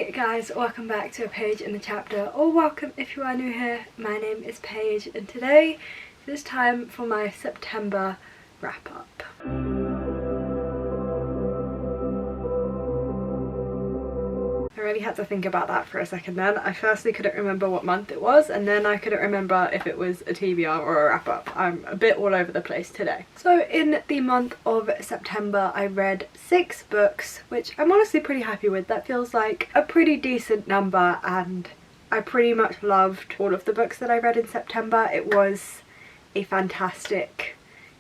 Hey guys, welcome back to A Page in the Chapter, or welcome if you are new here. My name is Paige and today it is time for my September wrap up. I really had to think about that for a second then. I firstly couldn't remember what month it was, and then I couldn't remember if it was a TBR or a wrap up. I'm a bit all over the place today. So in the month of September I read 6 books, which I'm honestly pretty happy with. That feels like a pretty decent number, and I pretty much loved all of the books that I read in September. It was a fantastic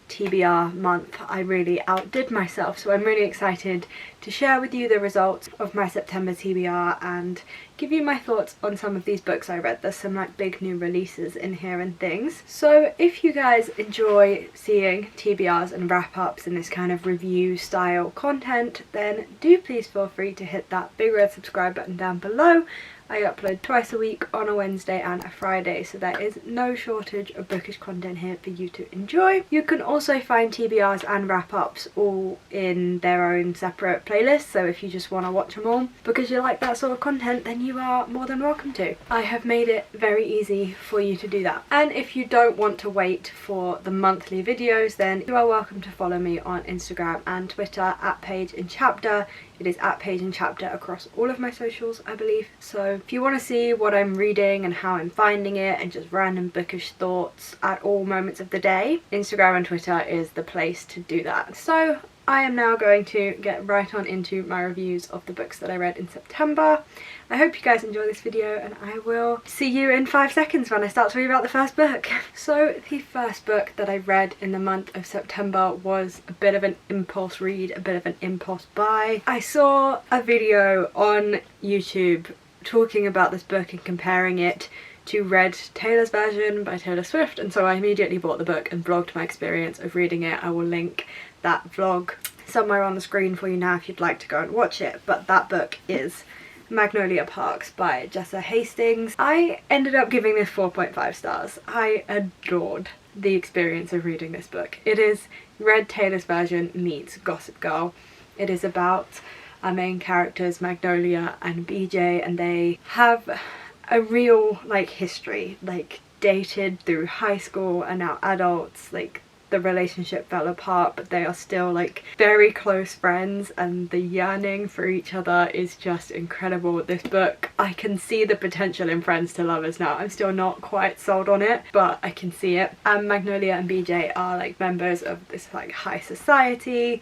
TBR month. I really outdid myself, so I'm really excited to share with you the results of my September TBR and give you my thoughts on some of these books I read. There's some like big new releases in here and things. So if you guys enjoy seeing TBRs and wrap-ups and this kind of review style content, then do please feel free to hit that big red subscribe button down below. I upload twice a week on a Wednesday and a Friday, so there is no shortage of bookish content here for you to enjoy. You can also find TBRs and wrap-ups all in their own separate playlists, so if you just want to watch them all because you like that sort of content, then you are more than welcome to. I have made it very easy for you to do that. And if you don't want to wait for the monthly videos, then you are welcome to follow me on Instagram and Twitter at Page in Chapter. It is at Page in Chapter across all of my socials, I believe. So if you want to see what I'm reading and how I'm finding it and just random bookish thoughts at all moments of the day, Instagram and Twitter is the place to do that. So I am now going to get right on into my reviews of the books that I read in September. I hope you guys enjoy this video, and I will see you in 5 seconds when I start talking about the first book. So the first book that I read in the month of September was a bit of an impulse read, a bit of an impulse buy. I saw a video on YouTube talking about this book and comparing it to Red Taylor's version by Taylor Swift, and so I immediately bought the book and vlogged my experience of reading it. I will link that vlog somewhere on the screen for you now if you'd like to go and watch it. But that book is Magnolia Parks by Jessa Hastings. I ended up giving this 4.5 stars. I adored the experience of reading this book. It is Red Taylor's version meets Gossip Girl. It is about our main characters Magnolia and BJ, and they have a real like history, like dated through high school and now adults. Like the relationship fell apart, but they are still like very close friends, and the yearning for each other is just incredible. This book, I can see the potential in friends to lovers now. I'm still not quite sold on it, but I can see it. And Magnolia and BJ are like members of this like high society.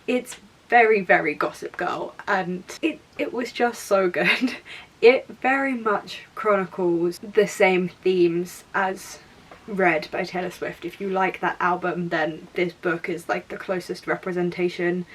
It's very, very Gossip Girl, and it was just so good. It very much chronicles the same themes as Red by Taylor Swift. If you like that album, then this book is like the closest representation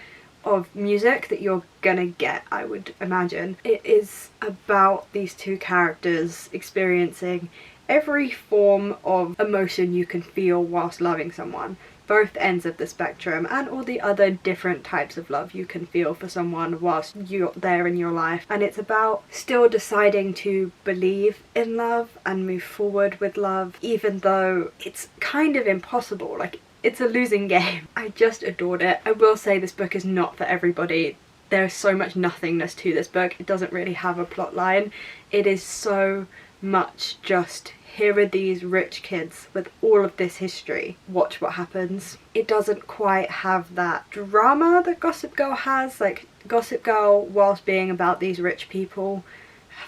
of music that you're gonna get, I would imagine. It is about these two characters experiencing every form of emotion you can feel whilst loving someone. Both ends of the spectrum, and all the other different types of love you can feel for someone whilst you're there in your life. And it's about still deciding to believe in love and move forward with love, even though it's kind of impossible. Like, it's a losing game. I just adored it. I will say this book is not for everybody. There's so much nothingness to this book. It doesn't really have a plot line. It is so much just, here are these rich kids with all of this history, watch what happens. It doesn't quite have that drama that Gossip Girl has. Like, Gossip Girl, whilst being about these rich people,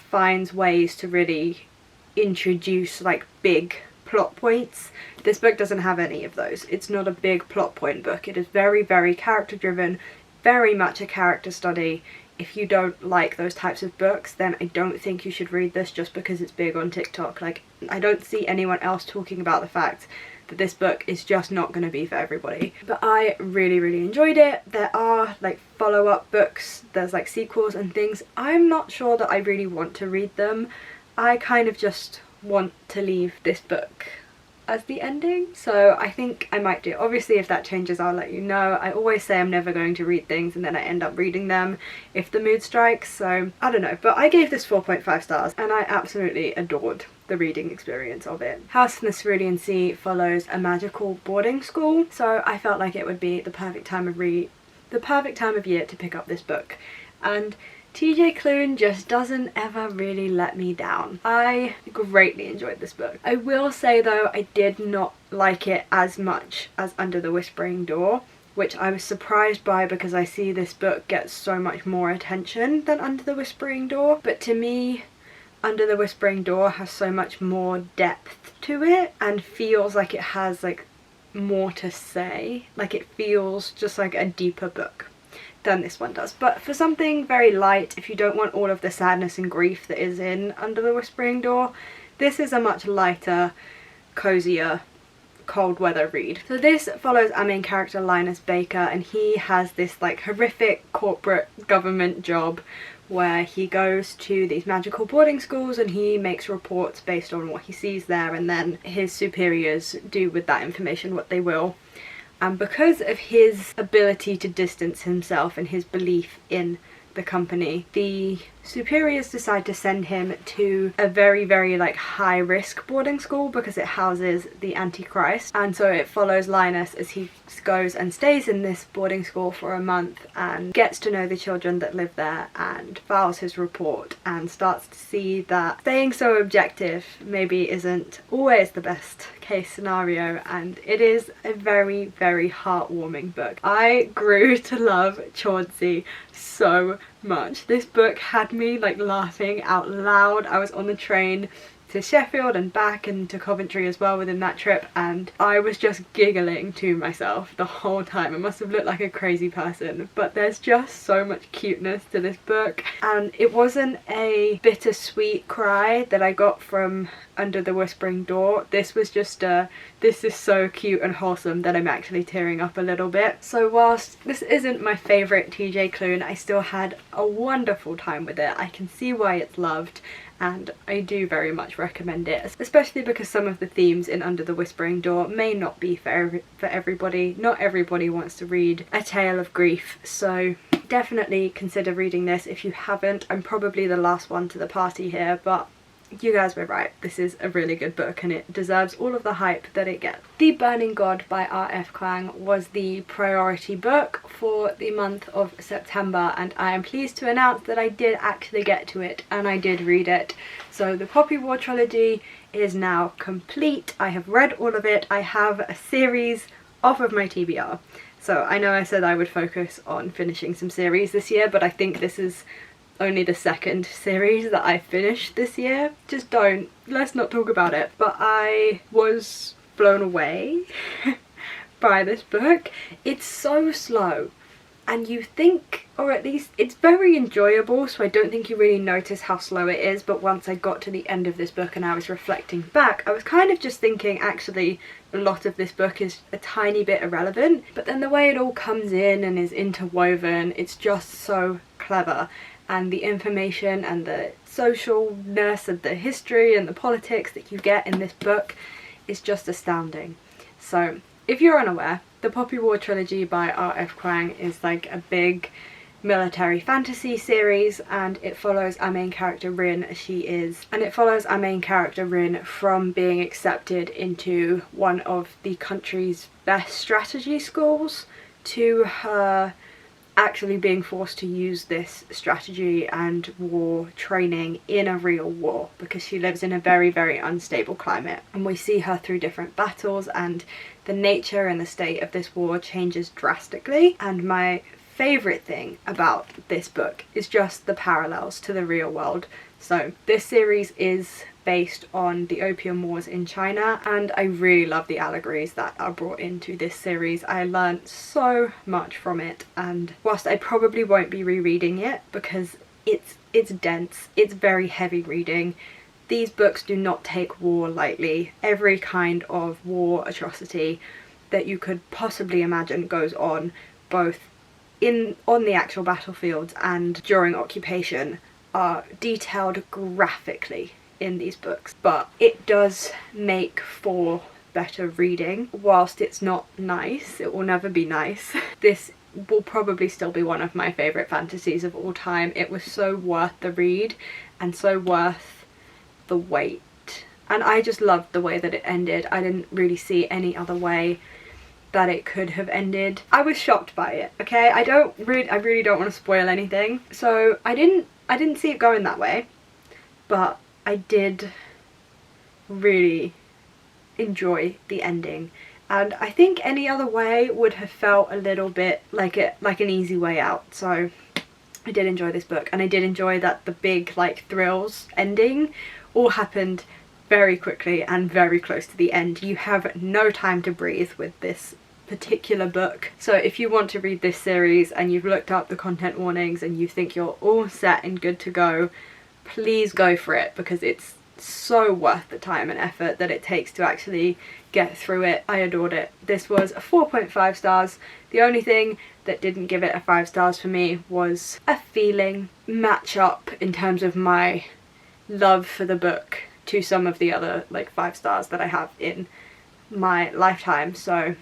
finds ways to really introduce like big plot points. This book doesn't have any of those. It's not a big plot point book. It is very, very character driven, very much a character study. If you don't like those types of books, then I don't think you should read this just because it's big on TikTok. Like, I don't see anyone else talking about the fact that this book is just not going to be for everybody. But I really, really enjoyed it. There are like follow-up books, there's like sequels and things. I'm not sure that I really want to read them. I kind of just want to leave this book as the ending, so I think I might do. Obviously if that changes I'll let you know. I always say I'm never going to read things and then I end up reading them if the mood strikes, so I don't know. But I gave this 4.5 stars and I absolutely adored the reading experience of it. House in the Cerulean Sea follows a magical boarding school, so I felt like it would be the perfect time of year to pick up this book. And TJ Klune just doesn't ever really let me down. I greatly enjoyed this book. I will say though, I did not like it as much as Under the Whispering Door, which I was surprised by because I see this book get so much more attention than Under the Whispering Door. But to me, Under the Whispering Door has so much more depth to it and feels like it has like more to say. Like it feels just like a deeper book than this one does. But for something very light, if you don't want all of the sadness and grief that is in Under the Whispering Door, this is a much lighter, cozier, cold weather read. So this follows our main character Linus Baker, and he has this like horrific corporate government job where he goes to these magical boarding schools and he makes reports based on what he sees there, and then his superiors do with that information what they will. And because of his ability to distance himself and his belief in the company, the superiors decide to send him to a very like high risk boarding school because it houses the Antichrist. And so it follows Linus as he goes and stays in this boarding school for a month and gets to know the children that live there and files his report and starts to see that staying so objective maybe isn't always the best case scenario, and it is a very heartwarming book. I grew to love Chauncey so much. This book had me like laughing out loud. I was on the train to Sheffield and back and to Coventry as well within that trip, and I was just giggling to myself the whole time. I must have looked like a crazy person, but there's just so much cuteness to this book, and it wasn't a bittersweet cry that I got from Under the Whispering Door. This was just this is so cute and wholesome that I'm actually tearing up a little bit. So whilst this isn't my favourite TJ Klune, I still had a wonderful time with it. I can see why it's loved, and I do very much recommend it, especially because some of the themes in Under the Whispering Door may not be for everybody. Not everybody wants to read a tale of grief, so definitely consider reading this if you haven't. I'm probably the last one to the party here, but you guys were right. This is a really good book and it deserves all of the hype that it gets. The Burning God by R.F. Kuang was the priority book for the month of September, and I am pleased to announce that I did actually get to it and I did read it. So the Poppy War trilogy is now complete. I have read all of it. I have a series off of my TBR. So I know I said I would focus on finishing some series this year, but I think this is only the second series that I finished this year. Just let's not talk about it. But I was blown away by this book. It's so slow, and you think, or at least it's very enjoyable, so I don't think you really notice how slow it is. But once I got to the end of this book and I was reflecting back, I was kind of just thinking actually a lot of this book is a tiny bit irrelevant, but then the way it all comes in and is interwoven, it's just so clever. And the information and the socialness and the history and the politics that you get in this book is just astounding. So if you're unaware, the Poppy War trilogy by R.F. Kuang is like a big military fantasy series, and it follows our main character Rin as she is. And it follows our main character Rin from being accepted into one of the country's best strategy schools to her actually being forced to use this strategy and war training in a real war because she lives in a very unstable climate. And we see her through different battles, and the nature and the state of this war changes drastically. And my favourite thing about this book is just the parallels to the real world. So this series is based on the Opium Wars in China, and I really love the allegories that are brought into this series. I learned so much from it, and whilst I probably won't be rereading it because it's dense, it's very heavy reading, these books do not take war lightly. Every kind of war atrocity that you could possibly imagine goes on, both on the actual battlefields and during occupation, are detailed graphically in these books. But it does make for better reading. Whilst it's not nice, it will never be nice, this will probably still be one of my favourite fantasies of all time. It was so worth the read and so worth the wait, and I just loved the way that it ended. I didn't really see any other way that it could have ended. I was shocked by it, okay? I really don't want to spoil anything. So I didn't I didn't see it going that way, but I did really enjoy the ending, and I think any other way would have felt a little bit like an easy way out. So I did enjoy this book, and I did enjoy that the big like thrills ending all happened very quickly and very close to the end. You have no time to breathe with this particular book. So if you want to read this series and you've looked up the content warnings and you think you're all set and good to go, please go for it, because it's so worth the time and effort that it takes to actually get through it. I adored it. This was a 4.5 stars. The only thing that didn't give it a 5 stars for me was a feeling match up in terms of my love for the book to some of the other like 5 stars that I have in my lifetime. So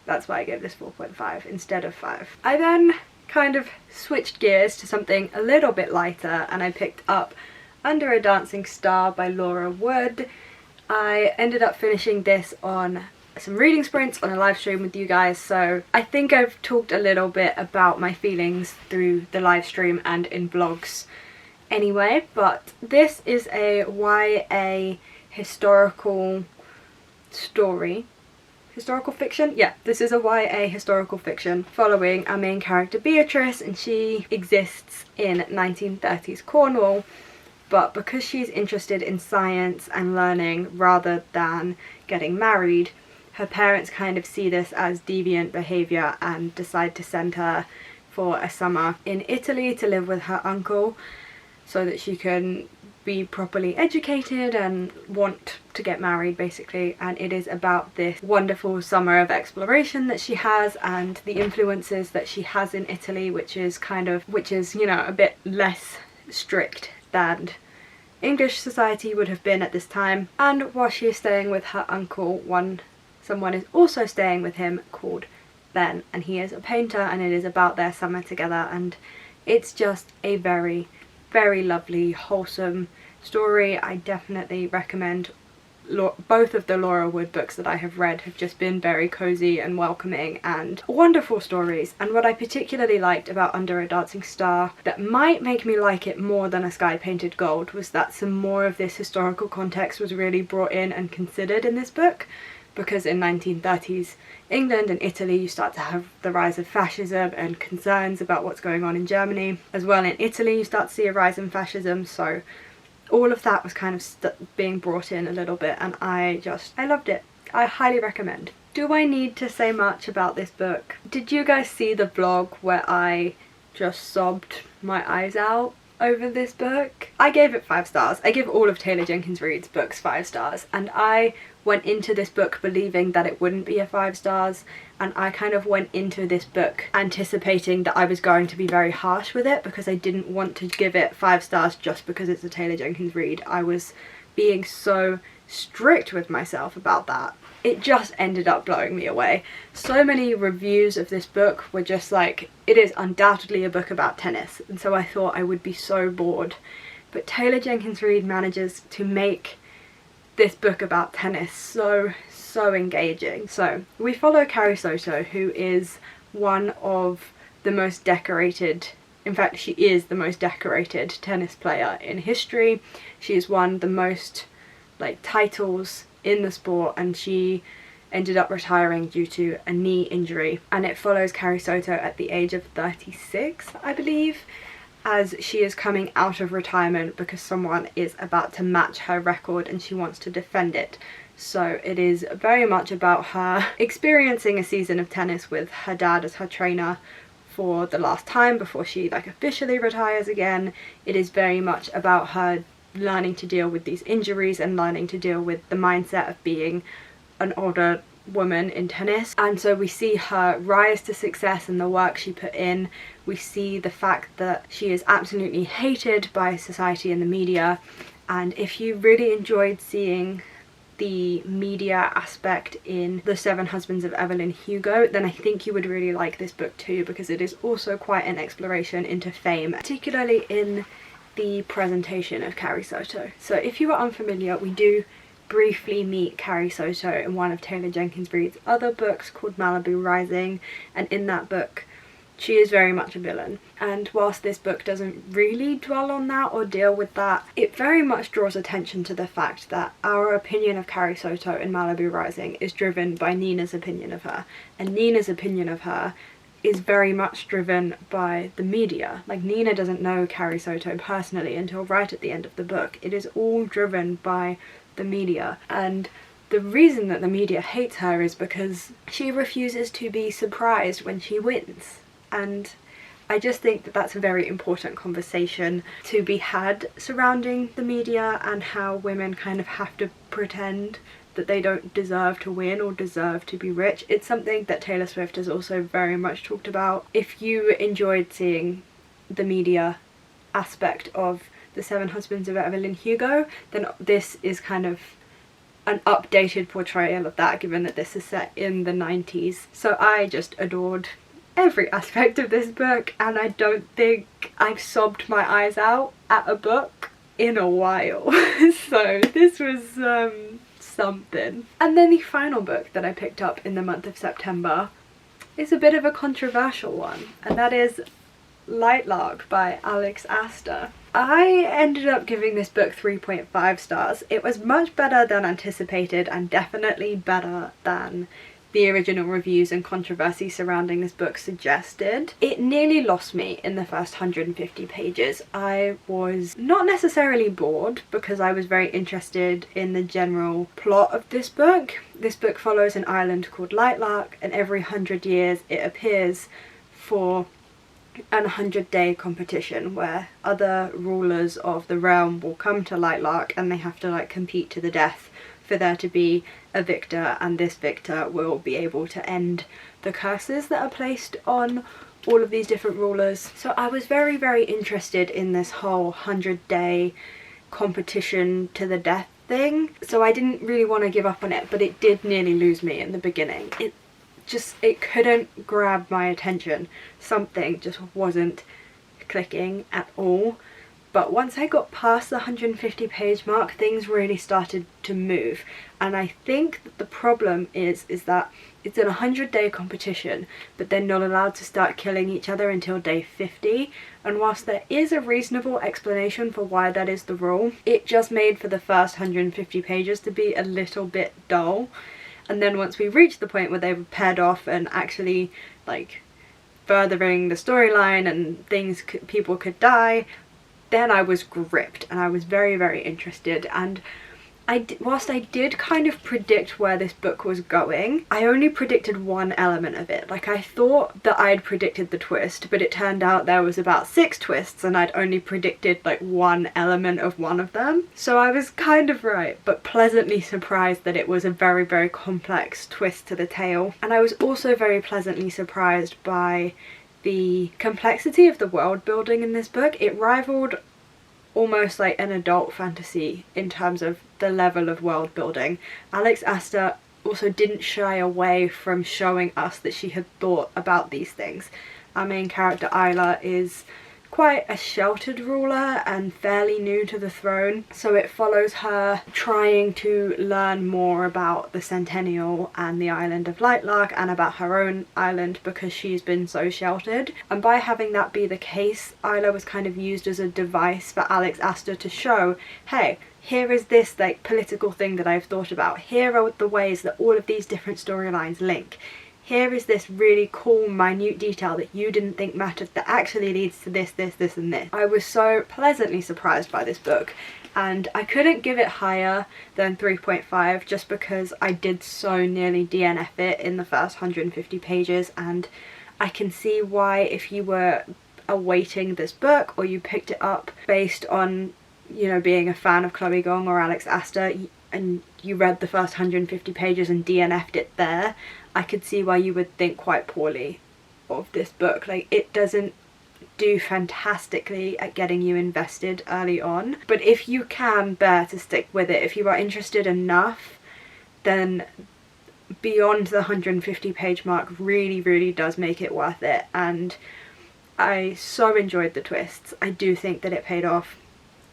that's why I gave this 4.5 instead of 5. I then kind of switched gears to something a little bit lighter, and I picked up Under a Dancing Star by Laura Wood. I ended up finishing this on some reading sprints on a live stream with you guys, so I think I've talked a little bit about my feelings through the live stream and in vlogs anyway, but this is a YA historical story. Historical fiction? Yeah, this is a YA historical fiction following our main character Beatrice, and she exists in 1930s Cornwall, but because she's interested in science and learning rather than getting married, her parents kind of see this as deviant behaviour and decide to send her for a summer in Italy to live with her uncle so that she can be properly educated and want to get married basically. And it is about this wonderful summer of exploration that she has and the influences that she has in Italy, which is you know, a bit less strict than English society would have been at this time. And while she is staying with her uncle, someone is also staying with him called Ben, and he is a painter, and it is about their summer together, and it's just a very, very lovely, wholesome story. I definitely recommend. Both of the Laura Wood books that I have read have just been very cozy and welcoming and wonderful stories. And what I particularly liked about Under a Dancing Star that might make me like it more than A Sky Painted Gold was that some more of this historical context was really brought in and considered in this book, because in 1930s England and Italy you start to have the rise of fascism and concerns about what's going on in Germany. As well in Italy you start to see a rise in fascism, so all of that was kind of being brought in a little bit, and I loved it. I highly recommend. Do I need to say much about this book? Did you guys see the vlog where I just sobbed my eyes out over this book? I gave it 5 stars. I give all of Taylor Jenkins Reid's books 5 stars, and I went into this book believing that it wouldn't be a 5 stars, and I kind of went into this book anticipating that I was going to be very harsh with it, because I didn't want to give it 5 stars just because it's a Taylor Jenkins Reid. I was being so strict with myself about that. It just ended up blowing me away. So many reviews of this book were just like, it is undoubtedly a book about tennis, and so I thought I would be so bored. But Taylor Jenkins Reid manages to make this book about tennis so engaging. So we follow Carrie Soto, who is one of the most decorated, in fact she is the most decorated tennis player in history. She has won the most titles in the sport, and she ended up retiring due to a knee injury, and it follows Carrie Soto at the age of 36, I believe, as she is coming out of retirement because someone is about to match her record and she wants to defend it. So it is very much about her experiencing a season of tennis with her dad as her trainer for the last time before she officially retires again. It is very much about her learning to deal with these injuries and learning to deal with the mindset of being an older woman in tennis. And so we see her rise to success and the work she put in. We see the fact that she is absolutely hated by society and the media, and if you really enjoyed seeing the media aspect in The 7 Husbands of Evelyn Hugo, then I think you would really like this book too, because it is also quite an exploration into fame, particularly in the presentation of Carrie Soto. So if you are unfamiliar, we do briefly meet Carrie Soto in one of Taylor Jenkins Reid's other books called Malibu Rising, and in that book she is very much a villain. And whilst this book doesn't really dwell on that or deal with that, it very much draws attention to the fact that our opinion of Carrie Soto in Malibu Rising is driven by Nina's opinion of her. And Nina's opinion of her is very much driven by the media. Like, Nina doesn't know Carrie Soto personally until right at the end of the book. It is all driven by the media. And the reason that the media hates her is because she refuses to be surprised when she wins. And I just think that that's a very important conversation to be had surrounding the media and how women kind of have to pretend that they don't deserve to win or deserve to be rich. It's something that Taylor Swift has also very much talked about. If you enjoyed seeing the media aspect of The Seven Husbands of Evelyn Hugo, then this is kind of an updated portrayal of that, given that this is set in the 90s. So I just adored every aspect of this book, and I don't think I've sobbed my eyes out at a book in a while. So this was something. And then the final book that I picked up in the month of September is a bit of a controversial one, and that is Lightlark by Alex Astor. I ended up giving this book 3.5 stars. It was much better than anticipated and definitely better than the original reviews and controversy surrounding this book suggested. It nearly lost me in the first 150 pages. I was not necessarily bored because I was very interested in the general plot of this book. This book follows an island called Lightlark, and every 100 years it appears for an 100-day competition where other rulers of the realm will come to Lightlark and they have to like compete to the death for there to be a victor, and this victor will be able to end the curses that are placed on all of these different rulers. So I was very, very interested in this whole 100-day competition to the death thing, so I didn't really want to give up on it, but it did nearly lose me in the beginning. It couldn't grab my attention. Something just wasn't clicking at all. But once I got past the 150 page mark, things really started to move. And I think that the problem is that it's an 100-day competition, but they're not allowed to start killing each other until day 50. And whilst there is a reasonable explanation for why that is the rule, it just made for the first 150 pages to be a little bit dull. And then once we reached the point where they were paired off and actually like furthering the storyline and people could die, then I was gripped and I was very, very interested. And whilst I did kind of predict where this book was going, I only predicted one element of it. Like, I thought that I'd predicted the twist, but it turned out there was about 6 twists and I'd only predicted like one element of one of them. So I was kind of right, but pleasantly surprised that it was a very, very complex twist to the tale. And I was also very pleasantly surprised by the complexity of the world building in this book. It rivaled almost like an adult fantasy in terms of the level of world building. Alex Astor also didn't shy away from showing us that she had thought about these things. Our main character Isla is quite a sheltered ruler and fairly new to the throne, so it follows her trying to learn more about the Centennial and the island of Lightlark and about her own island because she's been so sheltered. And by having that be the case, Isla was kind of used as a device for Alex Astor to show, hey, here is this like political thing that I've thought about. Here are the ways that all of these different storylines link. Here is this really cool, minute detail that you didn't think mattered that actually leads to this, this, this, and this. I was so pleasantly surprised by this book, and I couldn't give it higher than 3.5 just because I did so nearly DNF it in the first 150 pages, and I can see why if you were awaiting this book or you picked it up based on, you know, being a fan of Chloe Gong or Alex Astor and you read the first 150 pages and DNF'd it there, I could see why you would think quite poorly of this book. Like, it doesn't do fantastically at getting you invested early on, but if you can bear to stick with it, if you are interested enough, then beyond the 150 page mark really, really does make it worth it. And I so enjoyed the twists. I do think that it paid off.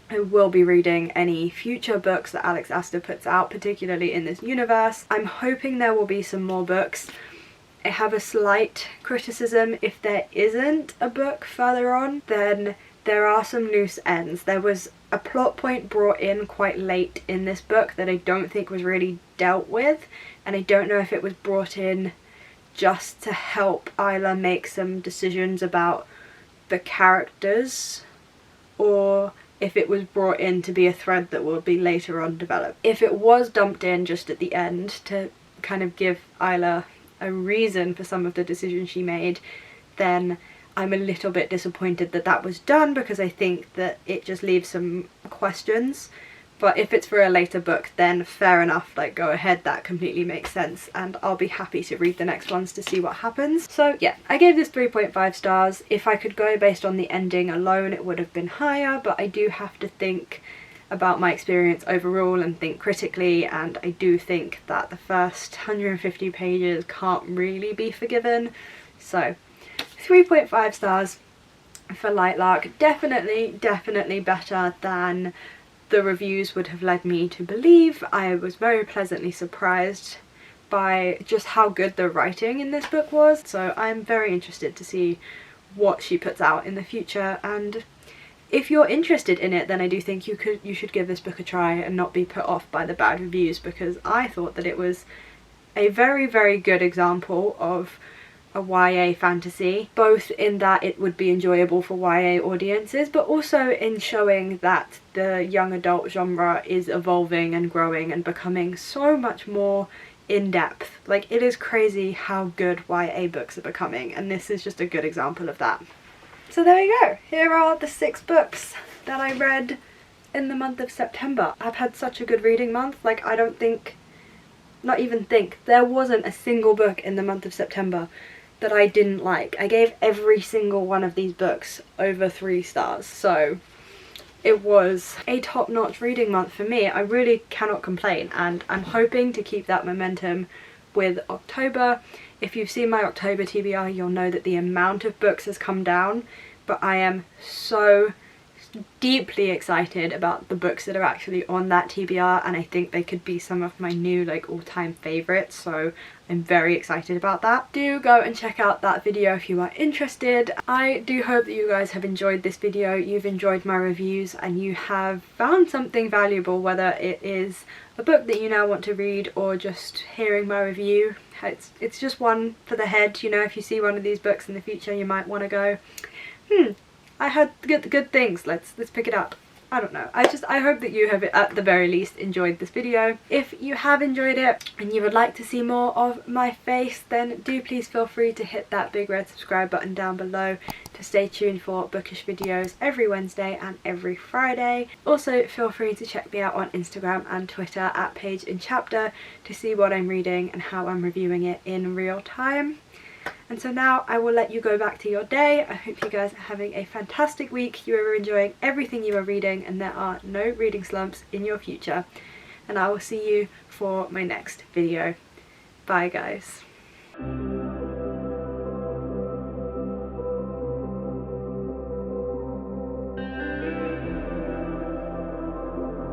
I will be reading any future books that Alex Astor puts out, particularly in this universe. I'm hoping there will be some more books I have a slight criticism. If there isn't a book further on, then there are some loose ends. There was a plot point brought in quite late in this book that I don't think was really dealt with, and I don't know if it was brought in just to help Isla make some decisions about the characters, or if it was brought in to be a thread that will be later on developed. If it was dumped in just at the end to kind of give Isla a reason for some of the decisions she made, then I'm a little bit disappointed that that was done, because I think that it just leaves some questions. But if it's for a later book, then fair enough, like go ahead, that completely makes sense, and I'll be happy to read the next ones to see what happens. So yeah, I gave this 3.5 stars. If I could go based on the ending alone, it would have been higher, but I do have to think about my experience overall and think critically, and I do think that the first 150 pages can't really be forgiven. So 3.5 stars for Lightlark. Definitely better than the reviews would have led me to believe. I was very pleasantly surprised by just how good the writing in this book was, so I'm very interested to see what she puts out in the future. And if you're interested in it, then I do think you should give this book a try and not be put off by the bad reviews, because I thought that it was a very good example of a YA fantasy, both in that it would be enjoyable for YA audiences, but also in showing that the young adult genre is evolving and growing and becoming so much more in-depth. Like, it is crazy how good YA books are becoming, and this is just a good example of that. So there we go. Here are the 6 books that I read in the month of September. I've had such a good reading month. Like, I don't think, not even think, there wasn't a single book in the month of September that I didn't like. I gave every single one of these books over 3 stars. So it was a top-notch reading month for me. I really cannot complain, and I'm hoping to keep that momentum with October. If you've seen my October TBR, you'll know that the amount of books has come down, but I am so deeply excited about the books that are actually on that TBR, and I think they could be some of my new like all-time favourites, so I'm very excited about that. Do go and check out that video if you are interested. I do hope that you guys have enjoyed this video, you've enjoyed my reviews, and you have found something valuable, whether it is a book that you now want to read or just hearing my review. It's just one for the head, you know. If you see one of these books in the future, you might want to go, I heard good things, let's pick it up. I don't know. I hope that you have at the very least enjoyed this video. If you have enjoyed it and you would like to see more of my face, then do please feel free to hit that big red subscribe button down below to stay tuned for bookish videos every Wednesday and every Friday. Also feel free to check me out on Instagram and Twitter at Page in Chapter to see what I'm reading and how I'm reviewing it in real time. And so now I will let you go back to your day. I hope you guys are having a fantastic week, you are enjoying everything you are reading, and there are no reading slumps in your future. And I will see you for my next video. Bye guys.